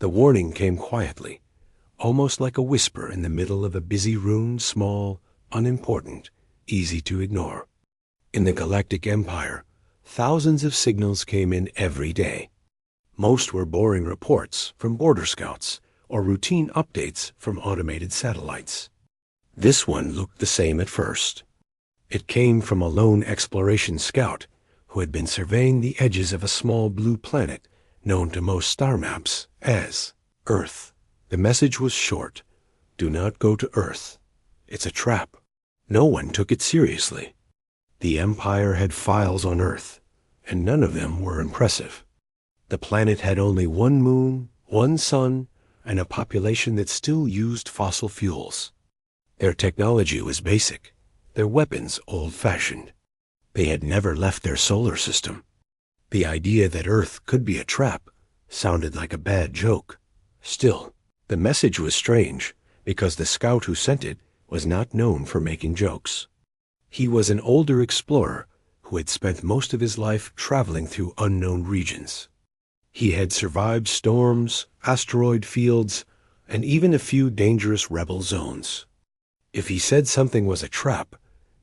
The warning came quietly, almost like a whisper in the middle of a busy room, small, unimportant, easy to ignore. In the Galactic Empire, thousands of signals came in every day. Most were boring reports from border scouts or routine updates from automated satellites. This one looked the same at first. It came from a lone exploration scout who had been surveying the edges of a small blue planet known to most star maps as Earth. The message was short. Do not go to Earth. It's a trap. No one took it seriously. The Empire had files on Earth, and none of them were impressive. The planet had only one moon, one sun, and a population that still used fossil fuels. Their technology was basic, their weapons old-fashioned. They had never left their solar system. The idea that Earth could be a trap sounded like a bad joke. Still, the message was strange because the scout who sent it was not known for making jokes. He was an older explorer who had spent most of his life traveling through unknown regions. He had survived storms, asteroid fields, and even a few dangerous rebel zones. If he said something was a trap,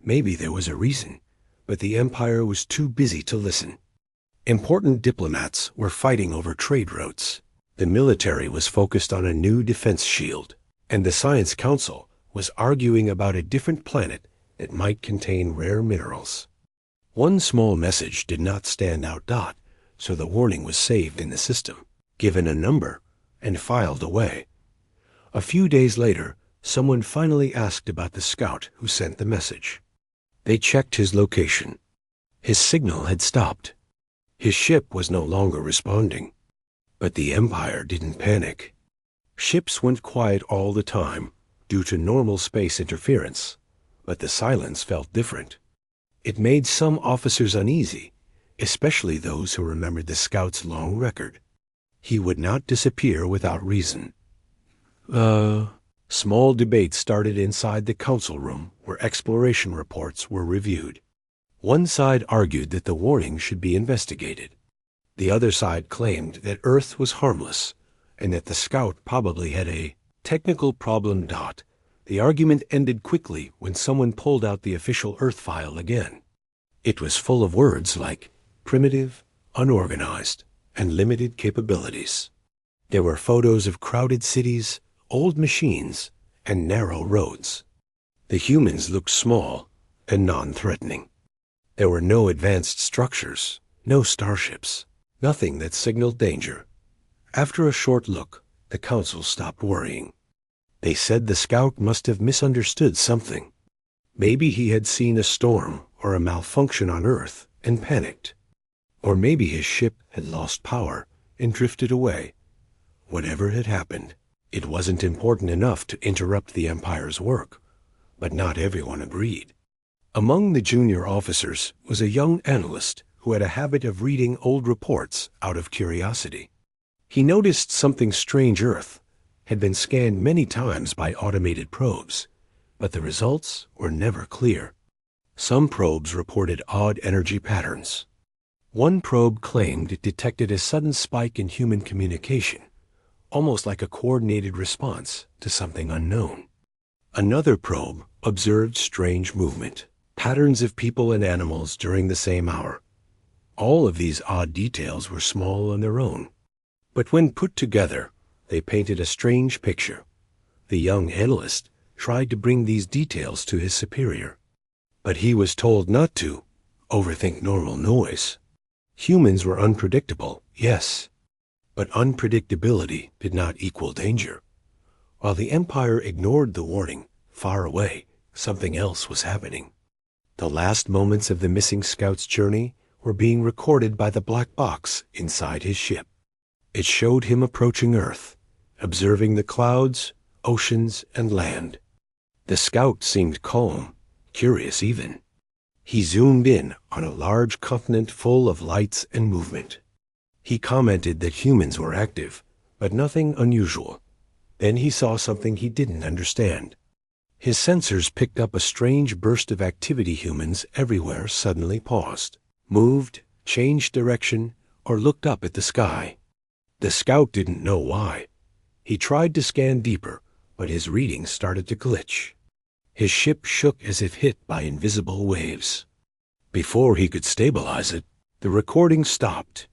maybe there was a reason, but the Empire was too busy to listen. Important diplomats were fighting over trade routes. The military was focused on a new defense shield, and the Science Council was arguing about a different planet that might contain rare minerals. One small message did not stand out, so the warning was saved in the system, given a number, and filed away. A few days later, someone finally asked about the scout who sent the message. They checked his location. His signal had stopped. His ship was no longer responding. But the Empire didn't panic. Ships went quiet all the time due to normal space interference, but the silence felt different. It made some officers uneasy, especially those who remembered the scout's long record. He would not disappear without reason. Small debates started inside the council room where exploration reports were reviewed. One side argued that the warning should be investigated. The other side claimed that Earth was harmless and that the scout probably had a technical problem. The argument ended quickly when someone pulled out the official Earth file again. It was full of words like primitive, unorganized, and limited capabilities. There were photos of crowded cities, old machines, and narrow roads. The humans looked small and non-threatening. There were no advanced structures, no starships, nothing that signaled danger. After a short look, the council stopped worrying. They said the scout must have misunderstood something. Maybe he had seen a storm or a malfunction on Earth and panicked. Or maybe his ship had lost power and drifted away. Whatever had happened, it wasn't important enough to interrupt the Empire's work, but not everyone agreed. Among the junior officers was a young analyst who had a habit of reading old reports out of curiosity. He noticed something strange. Earth had been scanned many times by automated probes, but the results were never clear. Some probes reported odd energy patterns. One probe claimed it detected a sudden spike in human communication, almost like a coordinated response to something unknown. Another probe observed strange movement, patterns of people and animals during the same hour. All of these odd details were small on their own, but when put together, they painted a strange picture. The young analyst tried to bring these details to his superior, but he was told not to overthink normal noise. Humans were unpredictable, yes, but unpredictability did not equal danger. While the Empire ignored the warning, far away, something else was happening. The last moments of the missing scout's journey were being recorded by the black box inside his ship. It showed him approaching Earth, observing the clouds, oceans, and land. The scout seemed calm, curious even. He zoomed in on a large continent full of lights and movement. He commented that humans were active, but nothing unusual. Then he saw something he didn't understand. His sensors picked up a strange burst of activity. Humans everywhere suddenly paused, moved, changed direction, or looked up at the sky. The scout didn't know why, He tried to scan deeper, but his readings started to glitch. His ship shook as if hit by invisible waves. Before he could stabilize it, the recording stopped.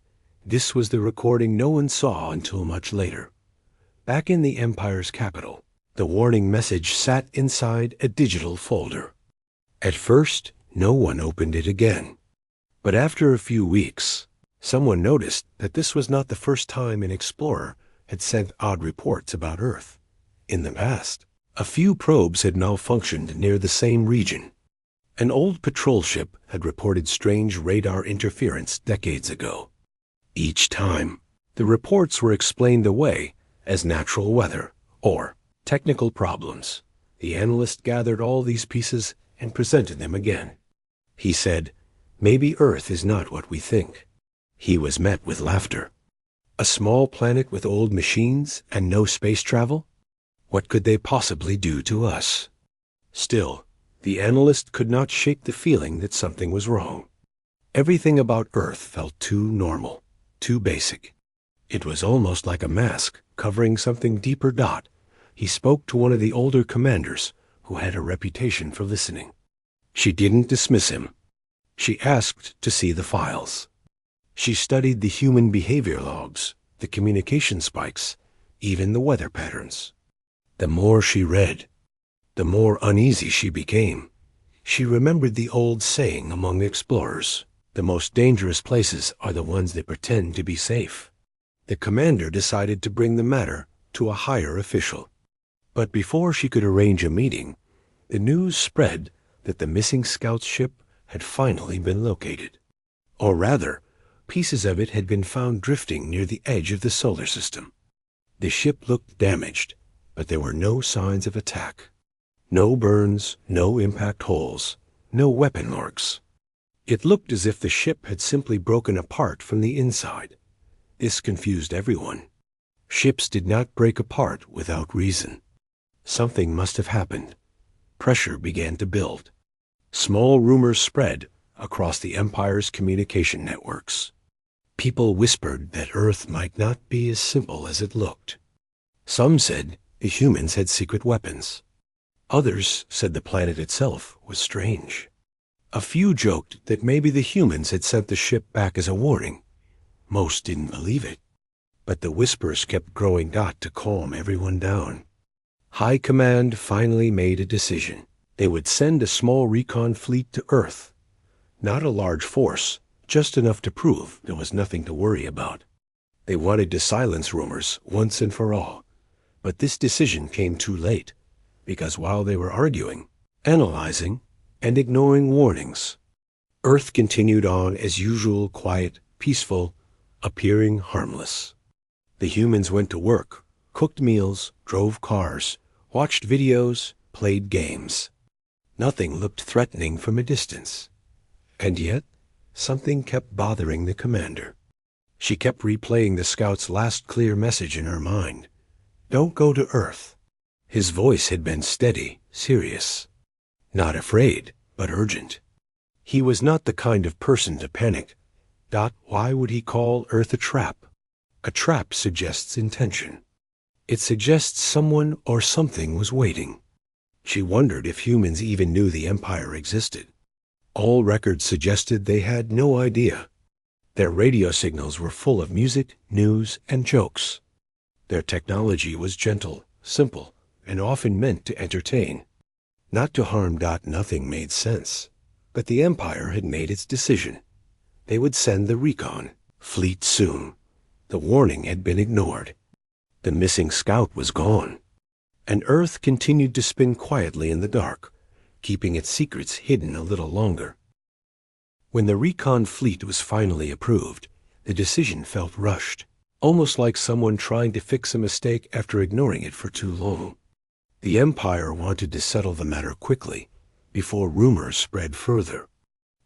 This was the recording no one saw until much later. Back in the Empire's capital, the warning message sat inside a digital folder. At first, no one opened it again. But after a few weeks, someone noticed that this was not the first time an explorer had sent odd reports about Earth. In the past, a few probes had malfunctioned near the same region. An old patrol ship had reported strange radar interference decades ago. Each time, the reports were explained away as natural weather or technical problems. The analyst gathered all these pieces and presented them again. He said, "Maybe Earth is not what we think." He was met with laughter. A small planet with old machines and no space travel? What could they possibly do to us? Still, the analyst could not shake the feeling that something was wrong. Everything about Earth felt too normal, too basic. It was almost like a mask covering something deeper. He spoke to one of the older commanders who had a reputation for listening. She didn't dismiss him. She asked to see the files. She studied the human behavior logs, the communication spikes, even the weather patterns. The more she read, the more uneasy she became. She remembered the old saying among explorers, "The most dangerous places are the ones that pretend to be safe." The commander decided to bring the matter to a higher official. But before she could arrange a meeting, the news spread that the missing scout ship had finally been located. Or rather, pieces of it had been found drifting near the edge of the solar system. The ship looked damaged, but there were no signs of attack. No burns, no impact holes, no weapon marks. It looked as if the ship had simply broken apart from the inside. This confused everyone. Ships did not break apart without reason. Something must have happened. Pressure began to build. Small rumors spread across the Empire's communication networks. People whispered that Earth might not be as simple as it looked. Some said the humans had secret weapons. Others said the planet itself was strange. A few joked that maybe the humans had sent the ship back as a warning. Most didn't believe it. But the whispers kept growing to calm everyone down. High Command finally made a decision. They would send a small recon fleet to Earth. Not a large force, just enough to prove there was nothing to worry about. They wanted to silence rumors once and for all. But this decision came too late, because while they were arguing, analyzing, and ignoring warnings, Earth continued on as usual, quiet, peaceful, appearing harmless. The humans went to work, cooked meals, drove cars, watched videos, played games. Nothing looked threatening from a distance. And yet, something kept bothering the commander. She kept replaying the scout's last clear message in her mind. "Don't go to Earth." His voice had been steady, serious. Not afraid, but urgent. He was not the kind of person to panic. Why would he call Earth a trap? A trap suggests intention. It suggests someone or something was waiting. She wondered if humans even knew the Empire existed. All records suggested they had no idea. Their radio signals were full of music, news, and jokes. Their technology was gentle, simple, and often meant to entertain. Not to harm. Nothing made sense. But the Empire had made its decision. They would send the recon fleet soon. The warning had been ignored. The missing scout was gone. And Earth continued to spin quietly in the dark, keeping its secrets hidden a little longer. When the recon fleet was finally approved, the decision felt rushed, almost like someone trying to fix a mistake after ignoring it for too long. The Empire wanted to settle the matter quickly, before rumors spread further.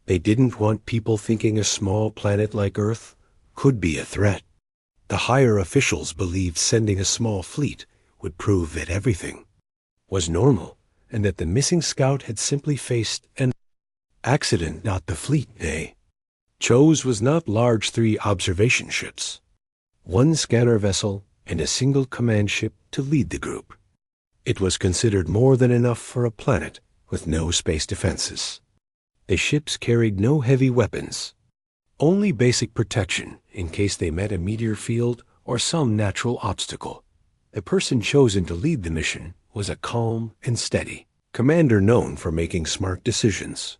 They didn't want people thinking a small planet like Earth could be a threat. The higher officials believed sending a small fleet would prove that everything was normal, and that the missing scout had simply faced an accident. The fleet they chose was not large 3 observation ships. One scanner vessel, and a single command ship to lead the group. It was considered more than enough for a planet with no space defenses. The ships carried no heavy weapons, only basic protection in case they met a meteor field or some natural obstacle. The person chosen to lead the mission was a calm and steady commander known for making smart decisions.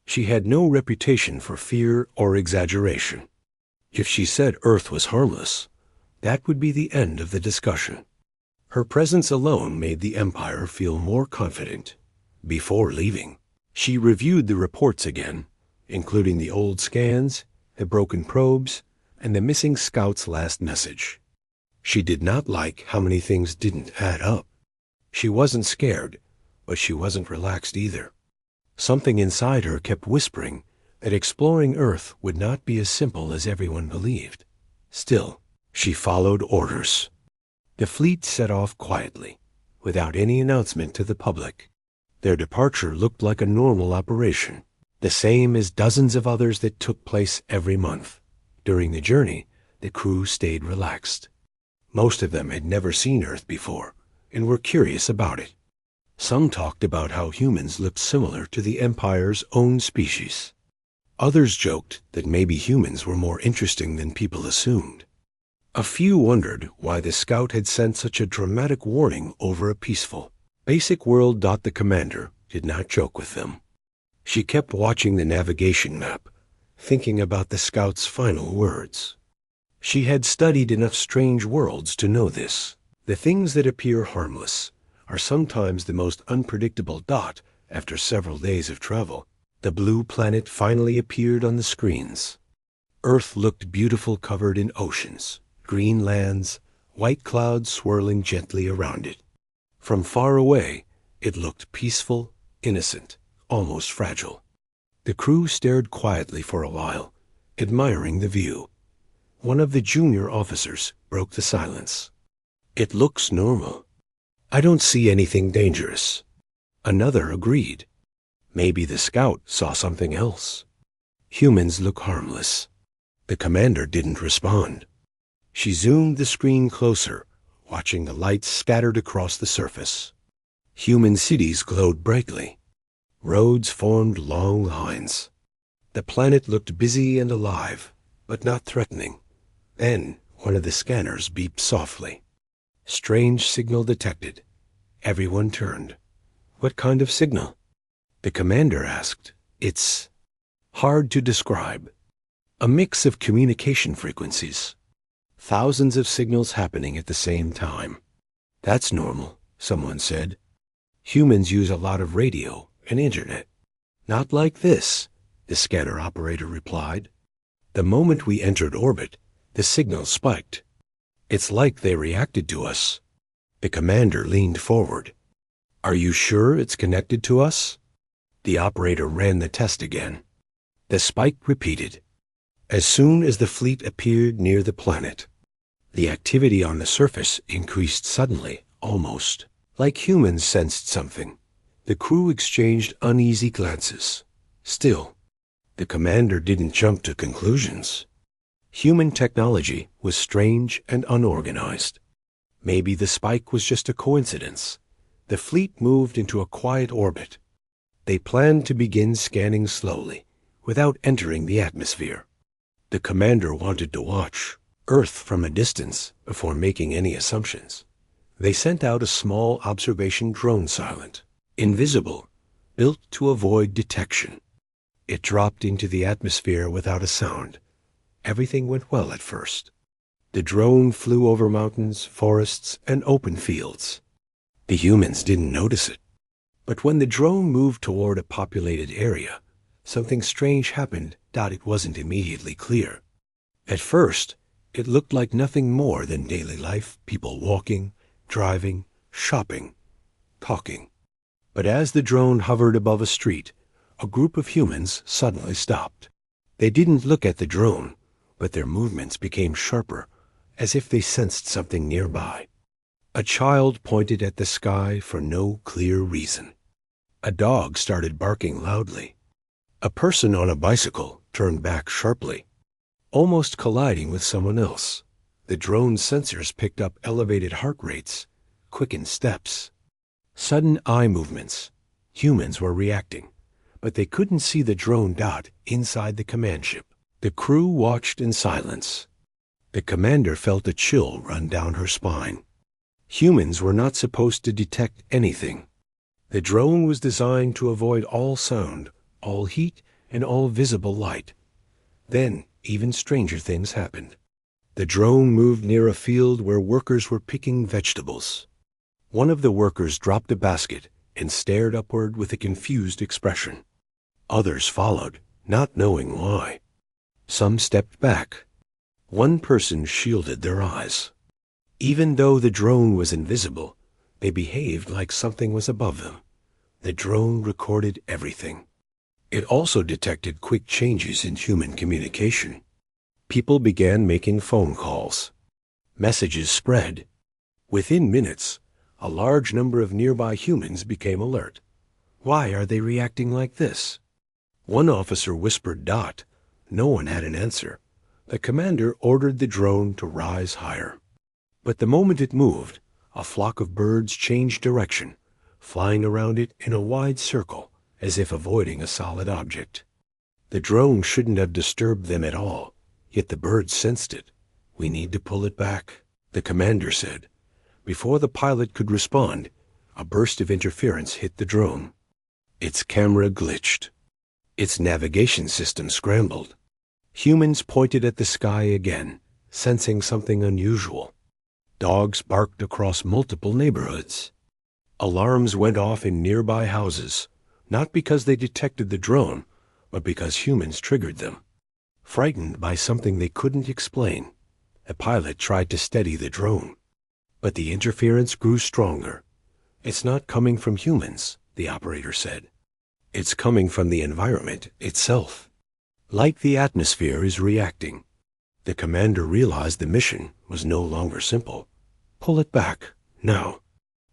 She had no reputation for fear or exaggeration. If she said Earth was harmless, that would be the end of the discussion. Her presence alone made the Empire feel more confident. Before leaving, she reviewed the reports again, including the old scans, the broken probes, and the missing scout's last message. She did not like how many things didn't add up. She wasn't scared, but she wasn't relaxed either. Something inside her kept whispering that exploring Earth would not be as simple as everyone believed. Still, she followed orders. The fleet set off quietly, without any announcement to the public. Their departure looked like a normal operation, the same as dozens of others that took place every month. During the journey, the crew stayed relaxed. Most of them had never seen Earth before and were curious about it. Some talked about how humans looked similar to the Empire's own species. Others joked that maybe humans were more interesting than people assumed. A few wondered why the scout had sent such a dramatic warning over a peaceful, basic world. The commander did not joke with them. She kept watching the navigation map, thinking about the scout's final words. She had studied enough strange worlds to know this. The things that appear harmless are sometimes the most unpredictable. After several days of travel, the blue planet finally appeared on the screens. Earth looked beautiful, covered in oceans, green lands, white clouds swirling gently around it. From far away, it looked peaceful, innocent, almost fragile. The crew stared quietly for a while, admiring the view. One of the junior officers broke the silence. "It looks normal. I don't see anything dangerous." Another agreed. Maybe the scout saw something else. "Humans look harmless." The commander didn't respond. She zoomed the screen closer, watching the lights scattered across the surface. Human cities glowed brightly. Roads formed long lines. The planet looked busy and alive, but not threatening. Then one of the scanners beeped softly. Strange signal detected. Everyone turned. "What kind of signal?" The commander asked. "It's hard to describe. A mix of communication frequencies. Thousands of signals happening at the same time." "That's normal," someone said. "Humans use a lot of radio and internet." "Not like this," the scanner operator replied. "The moment we entered orbit, the signal spiked. It's like they reacted to us." The commander leaned forward. "Are you sure it's connected to us?" The operator ran the test again. The spike repeated. As soon as the fleet appeared near the planet, the activity on the surface increased suddenly, almost like humans sensed something. The crew exchanged uneasy glances. Still, the commander didn't jump to conclusions. Human technology was strange and unorganized. Maybe the spike was just a coincidence. The fleet moved into a quiet orbit. They planned to begin scanning slowly, without entering the atmosphere. The commander wanted to watch Earth from a distance before making any assumptions. They sent out a small observation drone, silent, invisible, built to avoid detection. It dropped into the atmosphere without a sound. Everything went well at first. The drone flew over mountains, forests, and open fields. The humans didn't notice it. But when the drone moved toward a populated area, something strange happened. It wasn't immediately clear. At first, it looked like nothing more than daily life, people walking, driving, shopping, talking. But as the drone hovered above a street, a group of humans suddenly stopped. They didn't look at the drone, but their movements became sharper, as if they sensed something nearby. A child pointed at the sky for no clear reason. A dog started barking loudly. A person on a bicycle turned back sharply, almost colliding with someone else. The drone's sensors picked up elevated heart rates, quickened steps, sudden eye movements. Humans were reacting, but they couldn't see the drone dot inside the command ship. The crew watched in silence. The commander felt a chill run down her spine. Humans were not supposed to detect anything. The drone was designed to avoid all sound, all heat, and all visible light. Then, even stranger things happened. The drone moved near a field where workers were picking vegetables. One of the workers dropped a basket and stared upward with a confused expression. Others followed, not knowing why. Some stepped back. One person shielded their eyes. Even though the drone was invisible, they behaved like something was above them. The drone recorded everything. It also detected quick changes in human communication. People began making phone calls. Messages spread. Within minutes, a large number of nearby humans became alert. Why are they reacting like this? One officer whispered dot. No one had an answer. The commander ordered the drone to rise higher. But the moment it moved, a flock of birds changed direction, flying around it in a wide circle, as if avoiding a solid object. The drone shouldn't have disturbed them at all, yet the birds sensed it. "We need to pull it back," the commander said. Before the pilot could respond, a burst of interference hit the drone. Its camera glitched. Its navigation system scrambled. Humans pointed at the sky again, sensing something unusual. Dogs barked across multiple neighborhoods. Alarms went off in nearby houses, not because they detected the drone, but because humans triggered them. Frightened by something they couldn't explain, a pilot tried to steady the drone. But the interference grew stronger. "It's not coming from humans," the operator said. "It's coming from the environment itself. Like the atmosphere is reacting." The commander realized the mission was no longer simple. "Pull it back, now."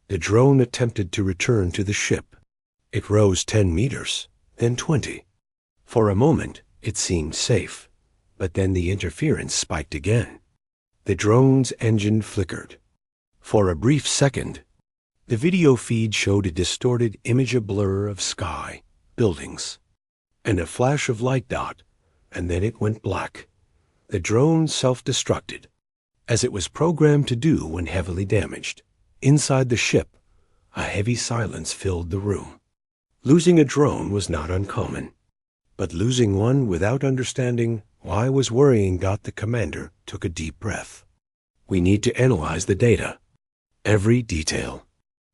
The drone attempted to return to the ship. It rose 10 meters, then 20. For a moment, it seemed safe, but then the interference spiked again. The drone's engine flickered. For a brief second, the video feed showed a distorted image, a blur of sky, buildings, and a flash of light dot, and then it went black. The drone self-destructed, as it was programmed to do when heavily damaged. Inside the ship, a heavy silence filled the room. Losing a drone was not uncommon, but losing one without understanding why was worrying. The commander took a deep breath. "We need to analyze the data. Every detail."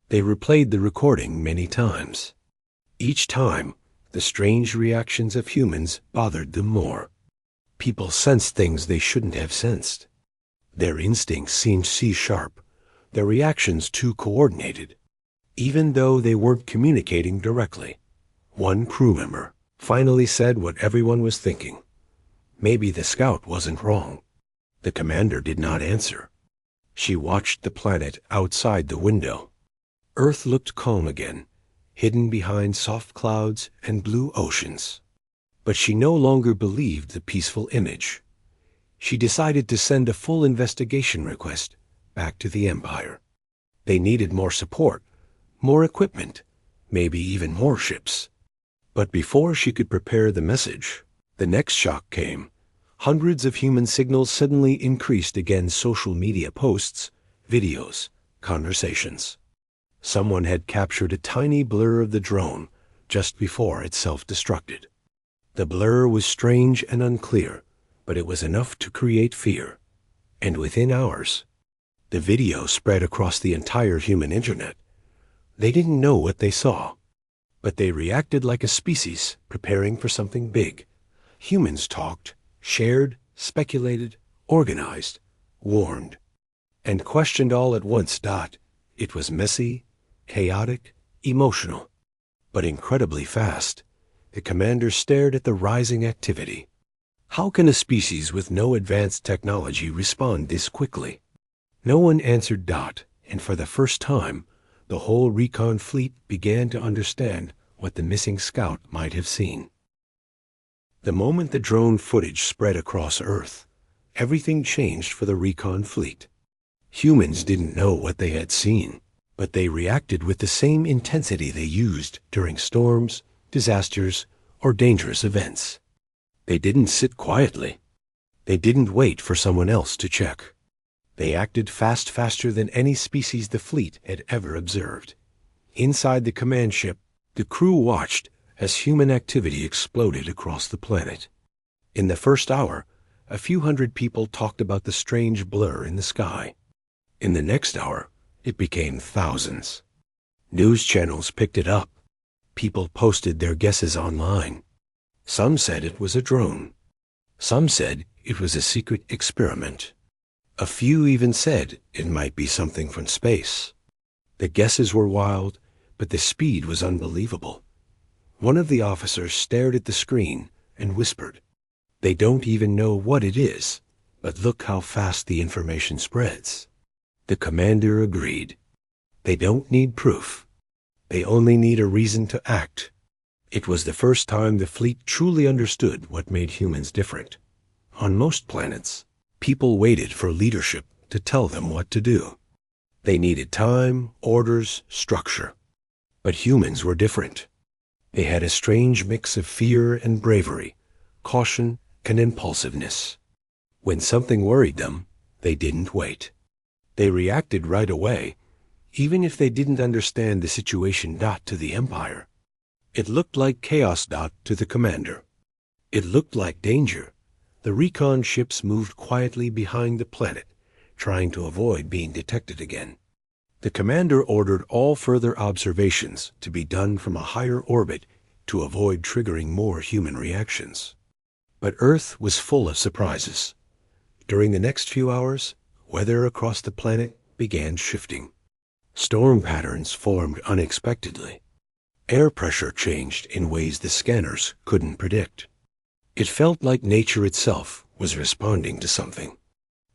They replayed the recording many times. Each time, the strange reactions of humans bothered them more. People sensed things they shouldn't have sensed. Their instincts seemed C-sharp, their reactions too coordinated, even though they weren't communicating directly. One crew member finally said what everyone was thinking. Maybe the scout wasn't wrong. The commander did not answer. She watched the planet outside the window. Earth looked calm again, hidden behind soft clouds and blue oceans. But she no longer believed the peaceful image. She decided to send a full investigation request back to the Empire. They needed more support, more equipment, maybe even more ships. But before she could prepare the message, the next shock came. Hundreds of human signals suddenly increased against social media posts, videos, conversations. Someone had captured a tiny blur of the drone just before it self-destructed. The blur was strange and unclear, but it was enough to create fear. And within hours, the video spread across the entire human internet. They didn't know what they saw, but they reacted like a species preparing for something big. Humans talked, shared, speculated, organized, warned, and questioned all at once. It was messy, chaotic, emotional, but incredibly fast. The commander stared at the rising activity. How can a species with no advanced technology respond this quickly? No one answered. And for the first time, the whole recon fleet began to understand what the missing scout might have seen. The moment the drone footage spread across Earth, Everything changed for the recon fleet. Humans didn't know what they had seen, but they reacted with the same intensity they used during storms, disasters, or dangerous events. They didn't sit quietly. They didn't wait for someone else to check. They acted faster than any species the fleet had ever observed. Inside the command ship, the crew watched as human activity exploded across the planet. In the first hour, a few hundred people talked about the strange blur in the sky. In the next hour, it became thousands. News channels picked it up. People posted their guesses online. Some said it was a drone. Some said it was a secret experiment. A few even said it might be something from space. The guesses were wild, but the speed was unbelievable. One of the officers stared at the screen and whispered, "They don't even know what it is, but look how fast the information spreads." The commander agreed. They don't need proof. They only need a reason to act. It was the first time the fleet truly understood what made humans different. On most planets, people waited for leadership to tell them what to do. They needed time, orders, structure. But humans were different. They had a strange mix of fear and bravery, caution and impulsiveness. When something worried them, they didn't wait. They reacted right away, even if they didn't understand the situation. To the Empire, it looked like chaos. To the commander, it looked like danger. The recon ships moved quietly behind the planet, trying to avoid being detected again. The commander ordered all further observations to be done from a higher orbit to avoid triggering more human reactions. But Earth was full of surprises. During the next few hours, weather across the planet began shifting. Storm patterns formed unexpectedly. Air pressure changed in ways the scanners couldn't predict. It felt like nature itself was responding to something.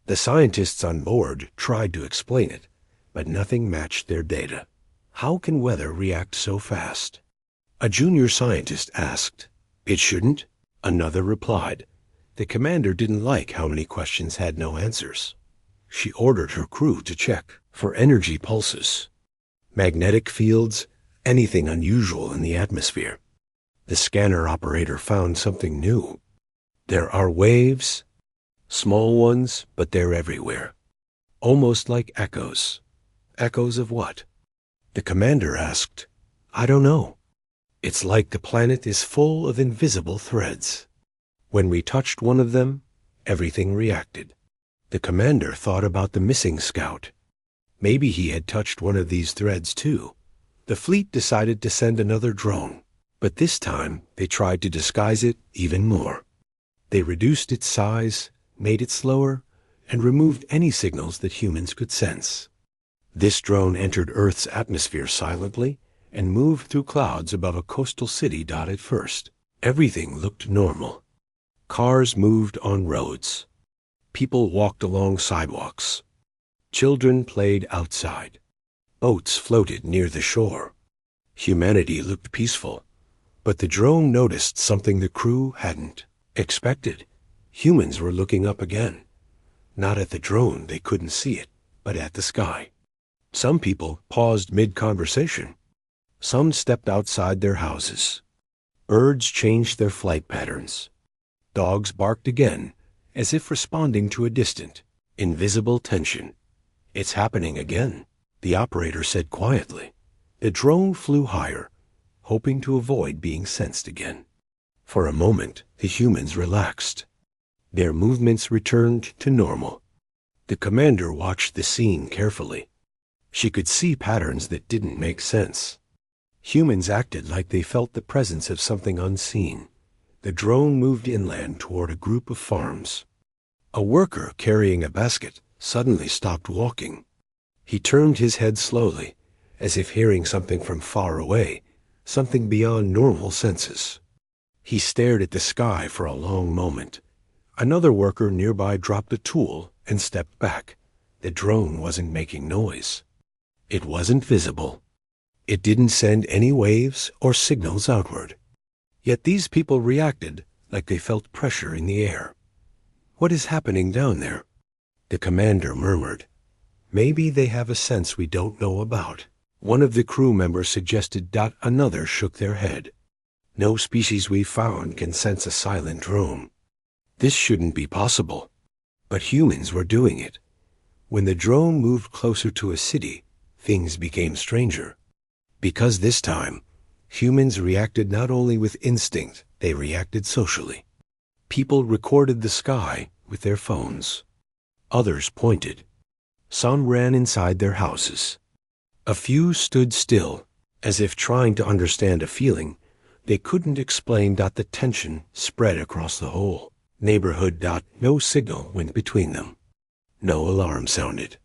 The scientists on board tried to explain it, but nothing matched their data. How can weather react so fast? A junior scientist asked. It shouldn't, another replied. The commander didn't like how many questions had no answers. She ordered her crew to check for energy pulses, magnetic fields, anything unusual in the atmosphere. The scanner operator found something new. There are waves, small ones, but they're everywhere. Almost like echoes. Echoes of what? The commander asked. I don't know. It's like the planet is full of invisible threads. When we touched one of them, everything reacted. The commander thought about the missing scout. Maybe he had touched one of these threads too. The fleet decided to send another drone, but this time they tried to disguise it even more. They reduced its size, made it slower, and removed any signals that humans could sense. This drone entered Earth's atmosphere silently and moved through clouds above a coastal city. At first, everything looked normal. Cars moved on roads. People walked along sidewalks. Children played outside. Boats floated near the shore. Humanity looked peaceful, but the drone noticed something the crew hadn't expected. Humans were looking up again. Not at the drone, they couldn't see it, but at the sky. Some people paused mid-conversation. Some stepped outside their houses. Birds changed their flight patterns. Dogs barked again, as if responding to a distant, invisible tension. It's happening again, the operator said quietly. The drone flew higher, hoping to avoid being sensed again. For a moment, the humans relaxed. Their movements returned to normal. The commander watched the scene carefully. She could see patterns that didn't make sense. Humans acted like they felt the presence of something unseen. The drone moved inland toward a group of farms. A worker carrying a basket suddenly stopped walking. He turned his head slowly, as if hearing something from far away, something beyond normal senses. He stared at the sky for a long moment. Another worker nearby dropped a tool and stepped back. The drone wasn't making noise. It wasn't visible. It didn't send any waves or signals outward. Yet these people reacted like they felt pressure in the air. What is happening down there? The commander murmured. Maybe they have a sense we don't know about. One of the crew members suggested. Another shook their head. No species we've found can sense a silent drone. This shouldn't be possible. But humans were doing it. When the drone moved closer to a city, things became stranger. Because this time, humans reacted not only with instinct, they reacted socially. People recorded the sky with their phones. Others pointed. Some ran inside their houses. A few stood still, as if trying to understand a feeling they couldn't explain. The tension spread across the whole neighborhood. No signal went between them. No alarm sounded.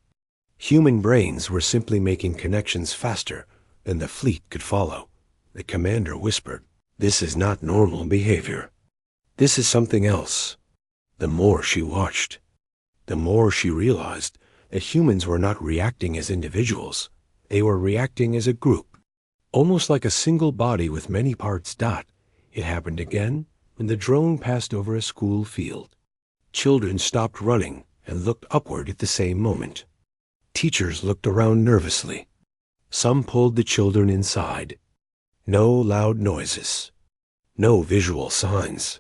Human brains were simply making connections faster than the fleet could follow. The commander whispered, "This is not normal behavior. This is something else." The more she watched, the more she realized that humans were not reacting as individuals. They were reacting as a group, almost like a single body with many parts. It happened again when the drone passed over a school field. Children stopped running and looked upward at the same moment. Teachers looked around nervously. Some pulled the children inside. No loud noises. No visual signs.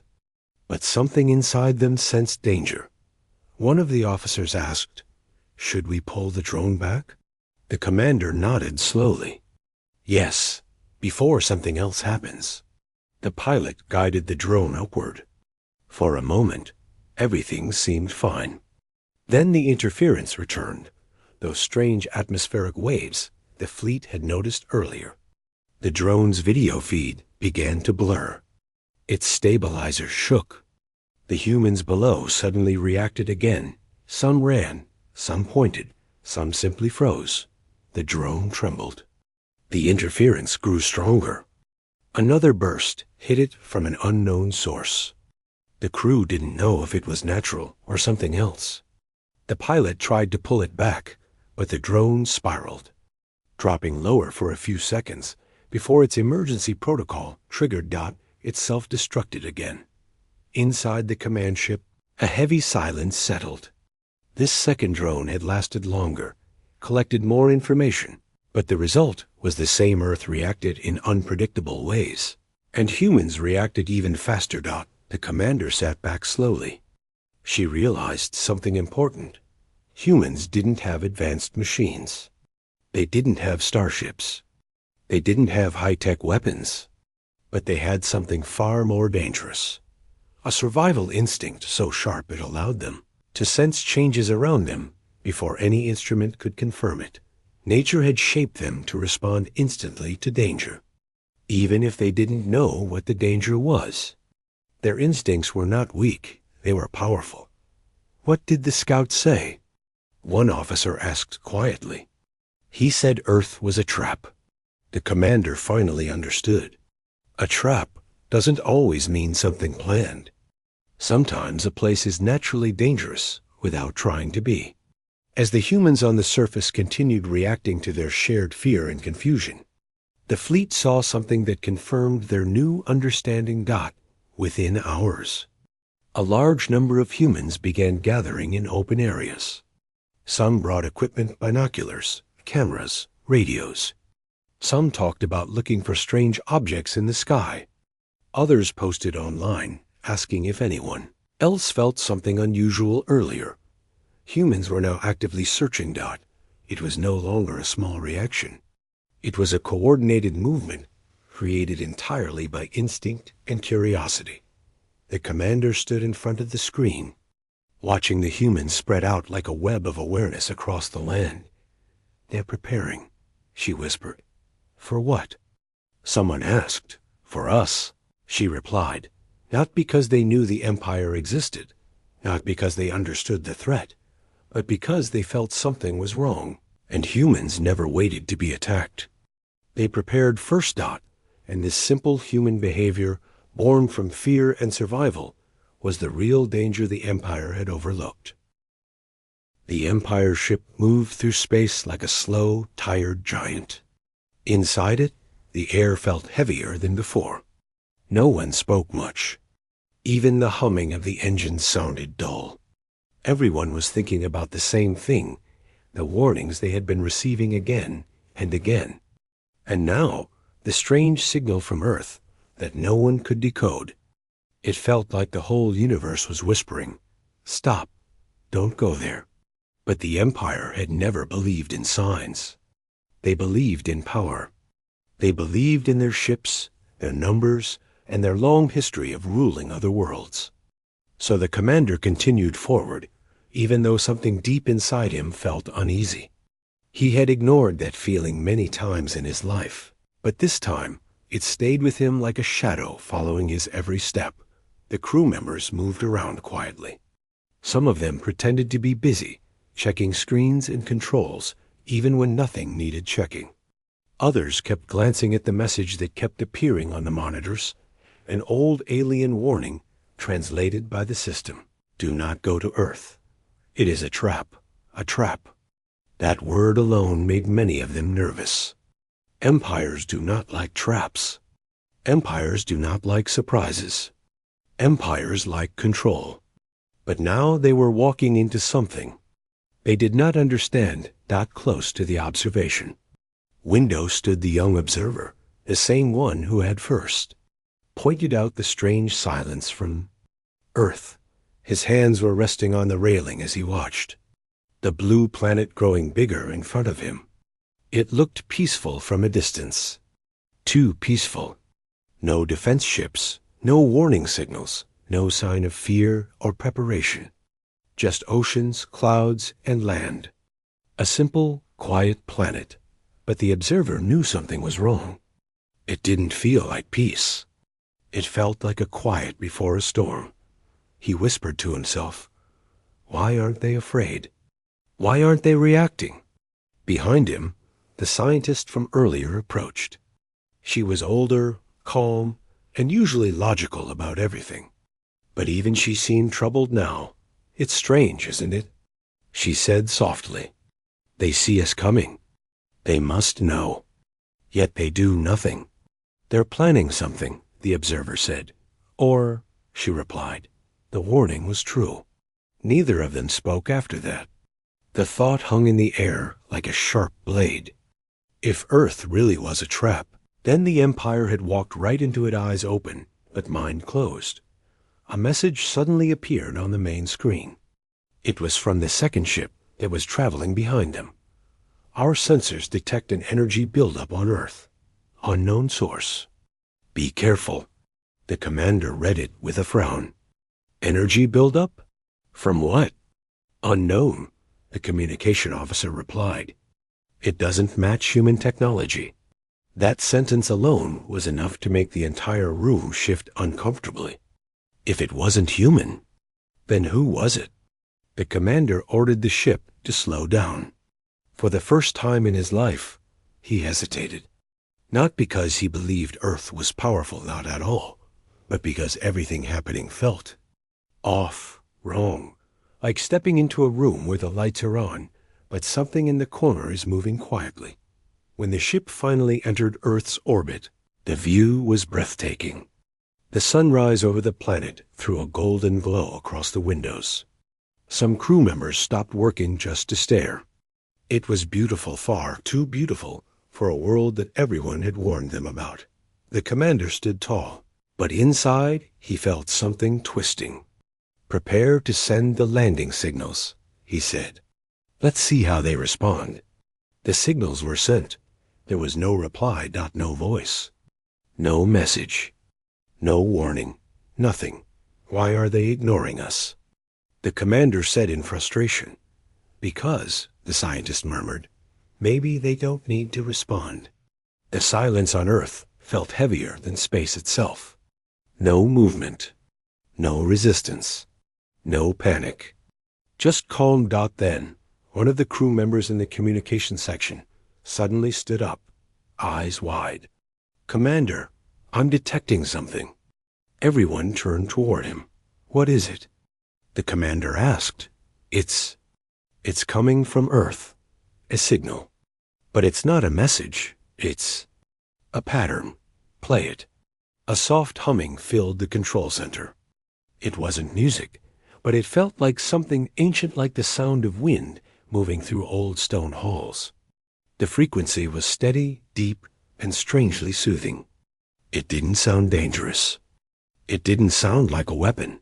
But something inside them sensed danger. One of the officers asked, "Should we pull the drone back?" The commander nodded slowly. "Yes, before something else happens." The pilot guided the drone upward. For a moment, everything seemed fine. Then the interference returned, those strange atmospheric waves the fleet had noticed earlier. The drone's video feed began to blur. Its stabilizers shook. The humans below suddenly reacted again. Some ran, some pointed, some simply froze. The drone trembled. The interference grew stronger. Another burst hit it from an unknown source. The crew didn't know if it was natural or something else. The pilot tried to pull it back, but the drone spiraled, dropping lower for a few seconds before its emergency protocol triggered. It self-destructed again. Inside the command ship, a heavy silence settled. This second drone had lasted longer, collected more information, but the result was the same. Earth reacted in unpredictable ways, and humans reacted even faster. The commander sat back slowly. She realized something important. Humans didn't have advanced machines. They didn't have starships. They didn't have high-tech weapons. But they had something far more dangerous. A survival instinct so sharp it allowed them to sense changes around them before any instrument could confirm it. Nature had shaped them to respond instantly to danger, even if they didn't know what the danger was. Their instincts were not weak, they were powerful. "What did the scout say?" One officer asked quietly. "He said Earth was a trap." The commander finally understood. A trap doesn't always mean something planned. Sometimes a place is naturally dangerous without trying to be. As the humans on the surface continued reacting to their shared fear and confusion, the fleet saw something that confirmed their new understanding. Within hours, a large number of humans began gathering in open areas. Some brought equipment, binoculars, cameras, radios. Some talked about looking for strange objects in the sky. Others posted online, asking if anyone else felt something unusual earlier. Humans were now actively searching. It was no longer a small reaction. It was a coordinated movement created entirely by instinct and curiosity. The commander stood in front of the screen, watching the humans spread out like a web of awareness across the land. "They're preparing," she whispered. "For what?" Someone asked. "For us," she replied. Not because they knew the Empire existed, not because they understood the threat, but because they felt something was wrong, and humans never waited to be attacked. They prepared first. And this simple human behavior, born from fear and survival, was the real danger the Empire had overlooked. The Empire ship moved through space like a slow, tired giant. Inside it, the air felt heavier than before. No one spoke much. Even the humming of the engines sounded dull. Everyone was thinking about the same thing, the warnings they had been receiving again and again. And now, the strange signal from Earth that no one could decode. It felt like the whole universe was whispering, "Stop, don't go there." But the Empire had never believed in signs. They believed in power. They believed in their ships, their numbers, and their long history of ruling other worlds. So the commander continued forward, even though something deep inside him felt uneasy. He had ignored that feeling many times in his life, but this time it stayed with him like a shadow following his every step. The crew members moved around quietly. Some of them pretended to be busy, checking screens and controls, even when nothing needed checking. Others kept glancing at the message that kept appearing on the monitors, an old alien warning translated by the system. Do not go to Earth. It is a trap, a trap. That word alone made many of them nervous. Empires do not like traps. Empires do not like surprises. Empires like control. But now they were walking into something they did not understand, that close to the observation window stood the young observer, the same one who had first pointed out the strange silence from Earth. His hands were resting on the railing as he watched the blue planet growing bigger in front of him. It looked peaceful from a distance. Too peaceful. No defense ships, no warning signals, no sign of fear or preparation. Just oceans, clouds, and land. A simple, quiet planet. But the observer knew something was wrong. It didn't feel like peace. It felt like a quiet before a storm. He whispered to himself, "Why aren't they afraid? Why aren't they reacting?" Behind him, the scientist from earlier approached. She was older, calm, and usually logical about everything. But even she seemed troubled now. "It's strange, isn't it?" she said softly. "They see us coming. They must know. Yet they do nothing." "They're planning something," the observer said. "Or," she replied, "the warning was true." Neither of them spoke after that. The thought hung in the air like a sharp blade. If Earth really was a trap, then the Empire had walked right into it, eyes open, but mind closed. A message suddenly appeared on the main screen. It was from the second ship that was traveling behind them. "Our sensors detect an energy buildup on Earth. Unknown source. Be careful." The commander read it with a frown. "Energy buildup? From what?" "Unknown," the communication officer replied. "It doesn't match human technology." That sentence alone was enough to make the entire room shift uncomfortably. If it wasn't human, then who was it? The commander ordered the ship to slow down. For the first time in his life, he hesitated. Not because he believed Earth was powerful, not at all, but because everything happening felt off, wrong, like stepping into a room where the lights are on, but something in the corner is moving quietly. When the ship finally entered Earth's orbit, the view was breathtaking. The sunrise over the planet threw a golden glow across the windows. Some crew members stopped working just to stare. It was beautiful, far too beautiful for a world that everyone had warned them about. The commander stood tall, but inside he felt something twisting. "Prepare to send the landing signals," he said. "Let's see how they respond." The signals were sent. There was no reply, no voice. No message. No warning. Nothing. Why are they ignoring us? The commander said in frustration, "Because," the scientist murmured, "maybe they don't need to respond." The silence on Earth felt heavier than space itself. No movement. No resistance. No panic. Just calm. Then, one of the crew members in the communication section suddenly stood up, eyes wide. "Commander, I'm detecting something." Everyone turned toward him. "What is it?" The commander asked. It's coming from Earth. A signal. But it's not a message. It's a pattern. Play it." A soft humming filled the control center. It wasn't music, but it felt like something ancient, like the sound of wind moving through old stone halls. The frequency was steady, deep, and strangely soothing. It didn't sound dangerous. It didn't sound like a weapon.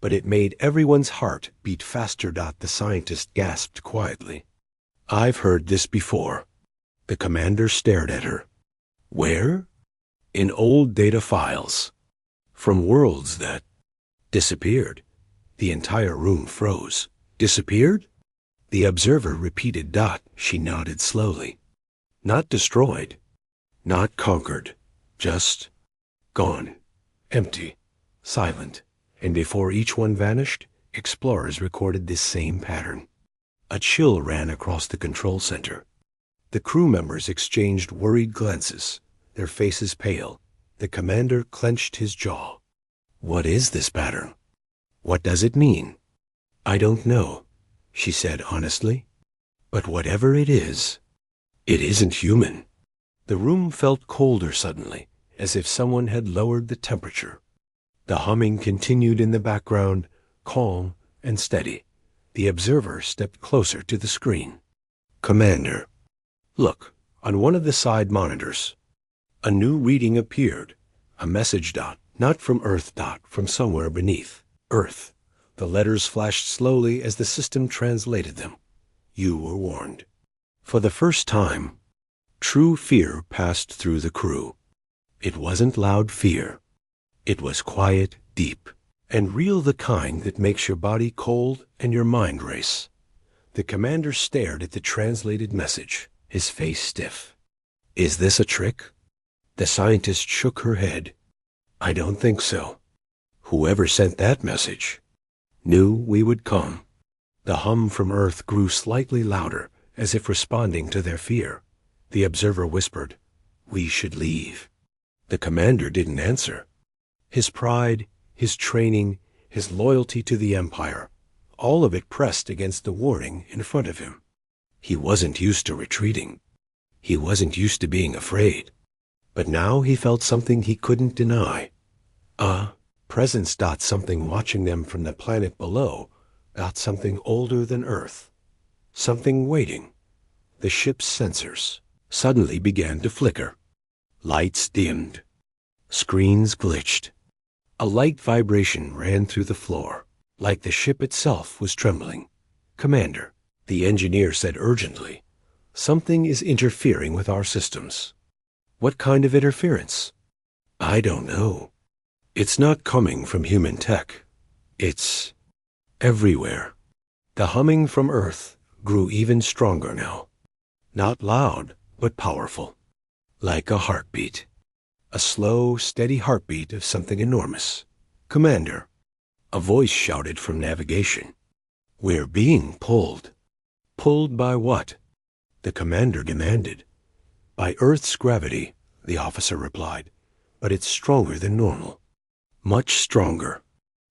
But it made everyone's heart beat faster. The scientist gasped quietly. "I've heard this before." The commander stared at her. "Where?" "In old data files. From worlds that disappeared." The entire room froze. "Disappeared?" The observer repeated. She nodded slowly. "Not destroyed. Not conquered. Just gone. Empty. Silent." And before each one vanished, explorers recorded this same pattern. A chill ran across the control center. The crew members exchanged worried glances, their faces pale. The commander clenched his jaw. "What is this pattern? What does it mean?" "I don't know," she said honestly. "But whatever it isn't human." The room felt colder suddenly, as if someone had lowered the temperature. The humming continued in the background, calm and steady. The observer stepped closer to the screen. "Commander, look, on one of the side monitors." A new reading appeared. A message. Not from Earth. From somewhere beneath. Earth. The letters flashed slowly as the system translated them. "You were warned." For the first time, true fear passed through the crew. It wasn't loud fear. It was quiet, deep, and real, the kind that makes your body cold and your mind race. The commander stared at the translated message, his face stiff. "Is this a trick?" The scientist shook her head. "I don't think so. Whoever sent that message knew we would come." The hum from Earth grew slightly louder, as if responding to their fear. The observer whispered, "We should leave." The commander didn't answer. His pride, his training, his loyalty to the Empire, all of it pressed against the warning in front of him. He wasn't used to retreating. He wasn't used to being afraid. But now he felt something he couldn't deny. Presence. Something watching them from the planet below. Something older than Earth. Something waiting. The ship's sensors suddenly began to flicker. Lights dimmed. Screens glitched. A light vibration ran through the floor, like the ship itself was trembling. "Commander," the engineer said urgently, "something is interfering with our systems." "What kind of interference?" "I don't know. It's not coming from human tech. It's everywhere." The humming from Earth grew even stronger now. Not loud, but powerful. Like a heartbeat. A slow, steady heartbeat of something enormous. "Commander," a voice shouted from navigation. "We're being pulled." "Pulled by what?" the commander demanded. "By Earth's gravity," the officer replied, "but it's stronger than normal. Much stronger."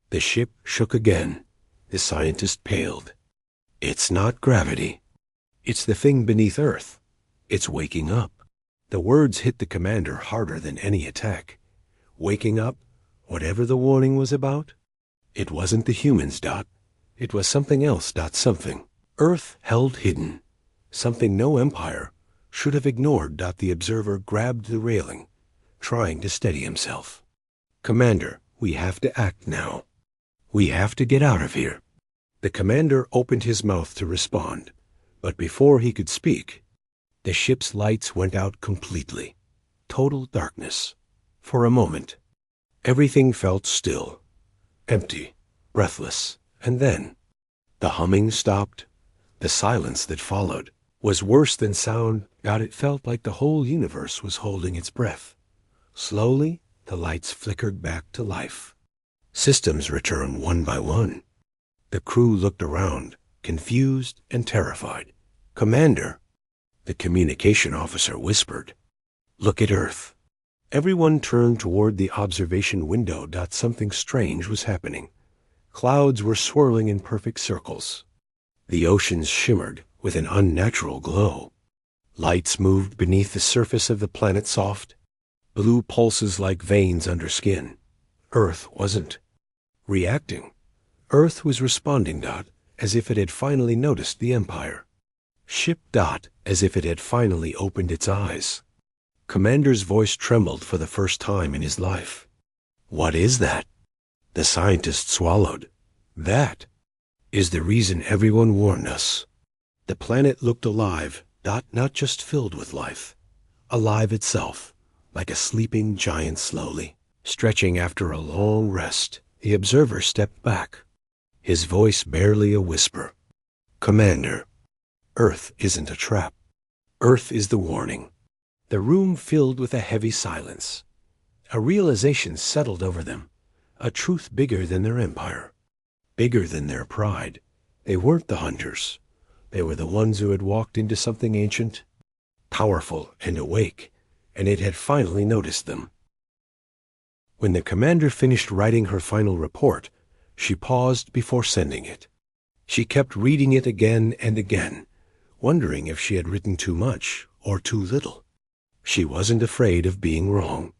The ship shook again. The scientist paled. "It's not gravity. It's the thing beneath Earth. It's waking up." The words hit the commander harder than any attack. Waking up, whatever the warning was about? It wasn't the humans. It was something else. Something Earth held hidden. Something no empire should have ignored. The observer grabbed the railing, trying to steady himself. "Commander, we have to act now. We have to get out of here." The commander opened his mouth to respond, but before he could speak, the ship's lights went out completely. Total darkness. For a moment, everything felt still, empty, breathless, and then the humming stopped. The silence that followed was worse than sound. It felt like the whole universe was holding its breath. Slowly, the lights flickered back to life. Systems returned one by one. The crew looked around, confused and terrified. "Commander," the communication officer whispered, "look at Earth." Everyone turned toward the observation window. Something strange was happening. Clouds were swirling in perfect circles. The oceans shimmered with an unnatural glow. Lights moved beneath the surface of the planet, soft, blue pulses like veins under skin. Earth wasn't reacting. Earth was responding, as if it had finally noticed the Empire. Ship, as if it had finally opened its eyes. Commander's voice trembled for the first time in his life. What is that? The scientist swallowed. That is the reason everyone warned us. The planet looked alive, not just filled with life. Alive itself, like a sleeping giant slowly, stretching after a long rest. The observer stepped back, his voice barely a whisper. Commander, Earth isn't a trap. Earth is the warning. The room filled with a heavy silence. A realization settled over them, a truth bigger than their empire, bigger than their pride. They weren't the hunters. They were the ones who had walked into something ancient, powerful and awake, and it had finally noticed them. When the commander finished writing her final report, she paused before sending it. She kept reading it again and again, wondering if she had written too much or too little. She wasn't afraid of being wrong.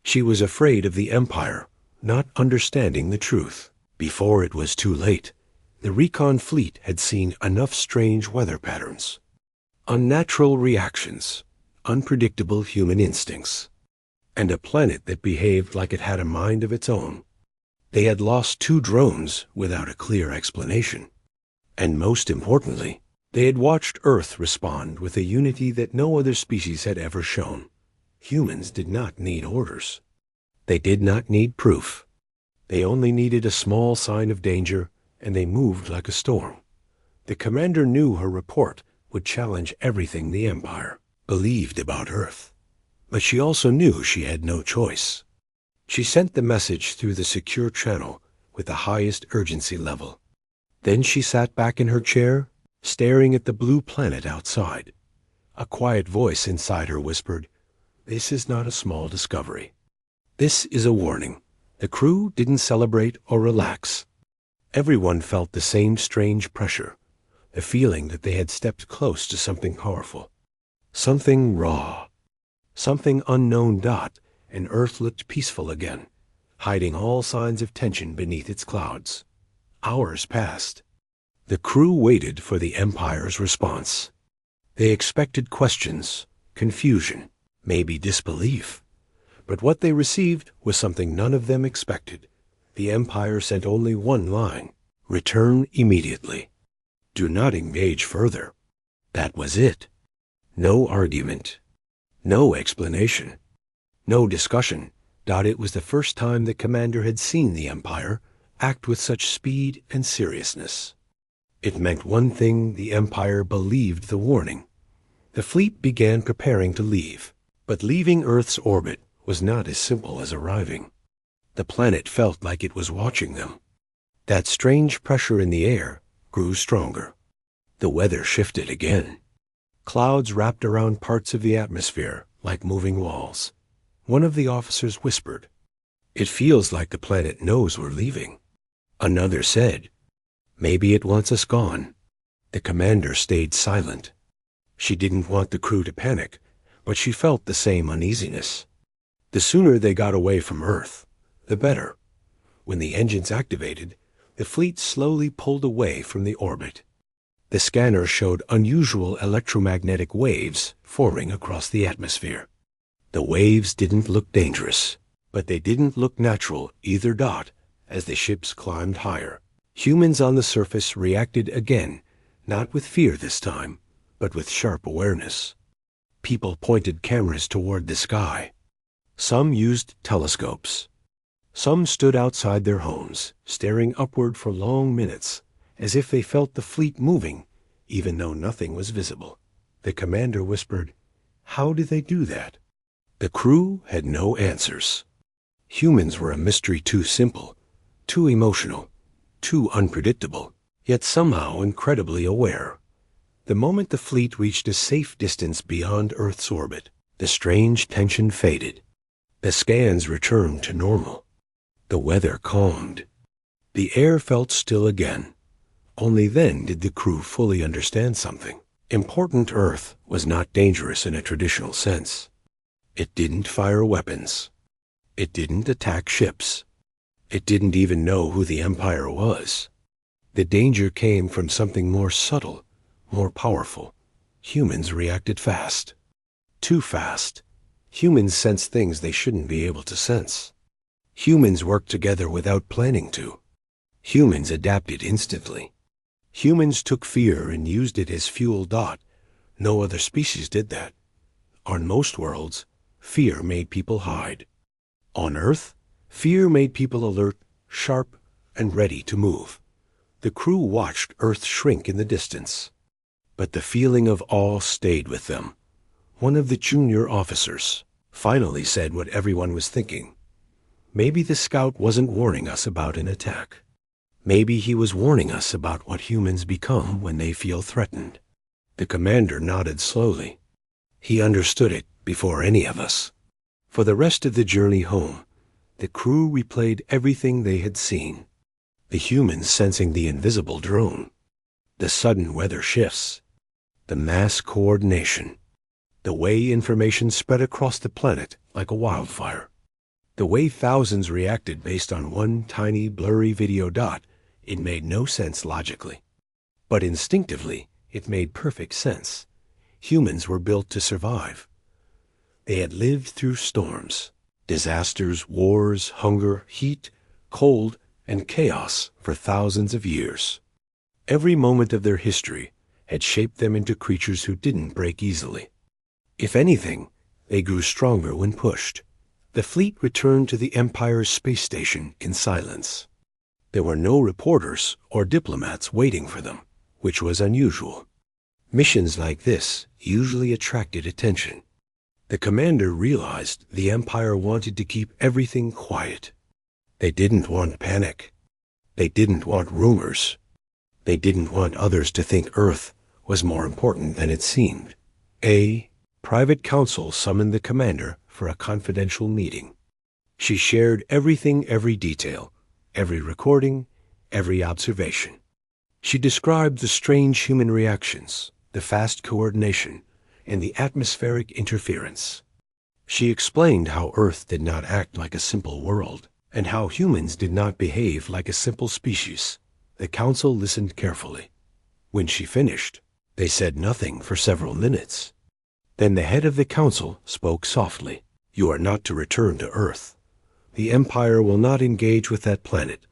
She was afraid of the Empire not understanding the truth. Before it was too late, the recon fleet had seen enough strange weather patterns, unnatural reactions, unpredictable human instincts, and a planet that behaved like it had a mind of its own. They had lost 2 drones without a clear explanation. And most importantly, they had watched Earth respond with a unity that no other species had ever shown. Humans did not need orders. They did not need proof. They only needed a small sign of danger, and they moved like a storm. The commander knew her report would challenge everything the Empire believed about Earth. But she also knew she had no choice. She sent the message through the secure channel with the highest urgency level. Then she sat back in her chair, staring at the blue planet outside. A quiet voice inside her whispered, "This is not a small discovery. This is a warning." The crew didn't celebrate or relax. Everyone felt the same strange pressure, the feeling that they had stepped close to something powerful, something raw, something unknown. And Earth looked peaceful again, hiding all signs of tension beneath its clouds. Hours passed. The crew waited for the Empire's response. They expected questions, confusion, maybe disbelief. But what they received was something none of them expected. The Empire sent only one line: return immediately. Do not engage further. That was it. No argument. No explanation. No discussion. It was the first time the commander had seen the Empire act with such speed and seriousness. It meant one thing: the Empire believed the warning. The fleet began preparing to leave. But leaving Earth's orbit was not as simple as arriving. The planet felt like it was watching them. That strange pressure in the air grew stronger. The weather shifted again. Clouds wrapped around parts of the atmosphere like moving walls. One of the officers whispered, "It feels like the planet knows we're leaving." Another said, "Maybe it wants us gone." The commander stayed silent. She didn't want the crew to panic, but she felt the same uneasiness. The sooner they got away from Earth, the better. When the engines activated, the fleet slowly pulled away from the orbit. The scanner showed unusual electromagnetic waves forming across the atmosphere. The waves didn't look dangerous, but they didn't look natural either. As the ships climbed higher, humans on the surface reacted again, not with fear this time, but with sharp awareness. People pointed cameras toward the sky. Some used telescopes. Some stood outside their homes, staring upward for long minutes, as if they felt the fleet moving, even though nothing was visible. The commander whispered, "How do they do that?" The crew had no answers. Humans were a mystery too simple, too emotional, too unpredictable, yet somehow incredibly aware. The moment the fleet reached a safe distance beyond Earth's orbit, the strange tension faded. The scans returned to normal. The weather calmed. The air felt still again. Only then did the crew fully understand something. Important. Earth was not dangerous in a traditional sense. It didn't fire weapons. It didn't attack ships. It didn't even know who the Empire was. The danger came from something more subtle, more powerful. Humans reacted fast. Too fast. Humans sense things they shouldn't be able to sense. Humans work together without planning to. Humans adapted instantly. Humans took fear and used it as fuel. No other species did that. On most worlds, fear made people hide. On Earth, fear made people alert, sharp, and ready to move. The crew watched Earth shrink in the distance. But the feeling of awe stayed with them. One of the junior officers finally said what everyone was thinking. Maybe the scout wasn't warning us about an attack. Maybe he was warning us about what humans become when they feel threatened. The commander nodded slowly. He understood it before any of us. For the rest of the journey home, the crew replayed everything they had seen. The humans sensing the invisible drone, the sudden weather shifts, the mass coordination, the way information spread across the planet like a wildfire, the way thousands reacted based on one tiny blurry video. It made no sense logically, but instinctively it made perfect sense. Humans were built to survive. They had lived through storms, disasters, wars, hunger, heat, cold, and chaos for thousands of years. Every moment of their history had shaped them into creatures who didn't break easily. If anything, they grew stronger when pushed. The fleet returned to the Empire's space station in silence. There were no reporters or diplomats waiting for them, which was unusual. Missions like this usually attracted attention. The commander realized the Empire wanted to keep everything quiet. They didn't want panic. They didn't want rumors. They didn't want others to think Earth was more important than it seemed. A private council summoned the commander for a confidential meeting. She shared everything, every detail, every recording, every observation. She described the strange human reactions, the fast coordination, and the atmospheric interference. She explained how Earth did not act like a simple world, and how humans did not behave like a simple species. The council listened carefully. When she finished, they said nothing for several minutes. Then the head of the council spoke softly. "You are not to return to Earth. The Empire will not engage with that planet.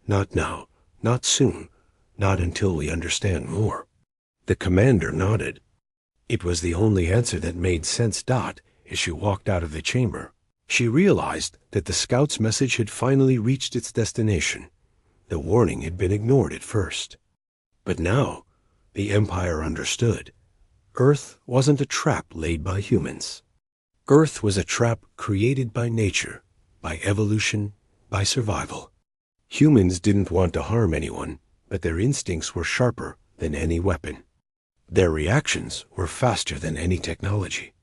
Not now, not soon, not until we understand more." The commander nodded. It was the only answer that made sense. As she walked out of the chamber, she realized that the scout's message had finally reached its destination. The warning had been ignored at first. But now, the Empire understood. Earth wasn't a trap laid by humans. Earth was a trap created by nature, by evolution, by survival. Humans didn't want to harm anyone, but their instincts were sharper than any weapon. Their reactions were faster than any technology.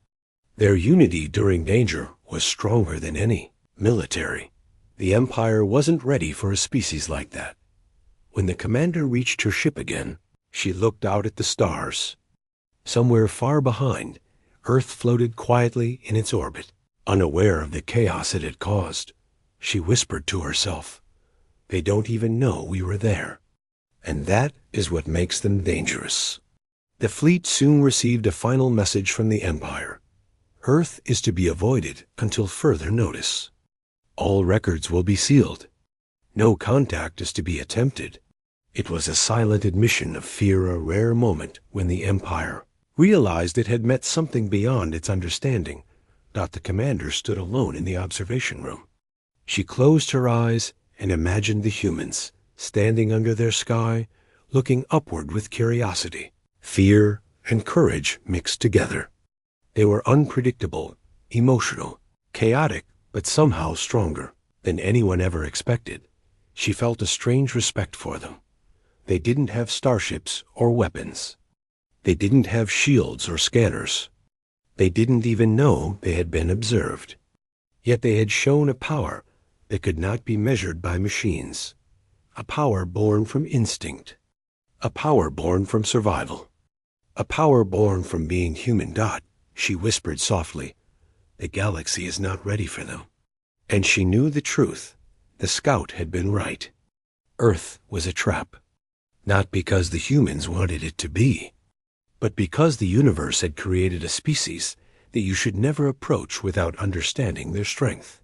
Their unity during danger was stronger than any military. The Empire wasn't ready for a species like that. When the commander reached her ship again, she looked out at the stars. Somewhere far behind, Earth floated quietly in its orbit, unaware of the chaos it had caused. She whispered to herself, "They don't even know we were there." And that is what makes them dangerous. The fleet soon received a final message from the Empire. Earth is to be avoided until further notice. All records will be sealed. No contact is to be attempted. It was a silent admission of fear, a rare moment when the Empire realized it had met something beyond its understanding. The commander stood alone in the observation room. She closed her eyes and imagined the humans standing under their sky, looking upward with curiosity. Fear and courage mixed together. They were unpredictable, emotional, chaotic, but somehow stronger than anyone ever expected. She felt a strange respect for them. They didn't have starships or weapons. They didn't have shields or scanners. They didn't even know they had been observed. Yet they had shown a power that could not be measured by machines. A power born from instinct. A power born from survival. A power born from being human. She whispered softly, "The galaxy is not ready for them." And she knew the truth. The scout had been right. Earth was a trap. Not because the humans wanted it to be, but because the universe had created a species that you should never approach without understanding their strength.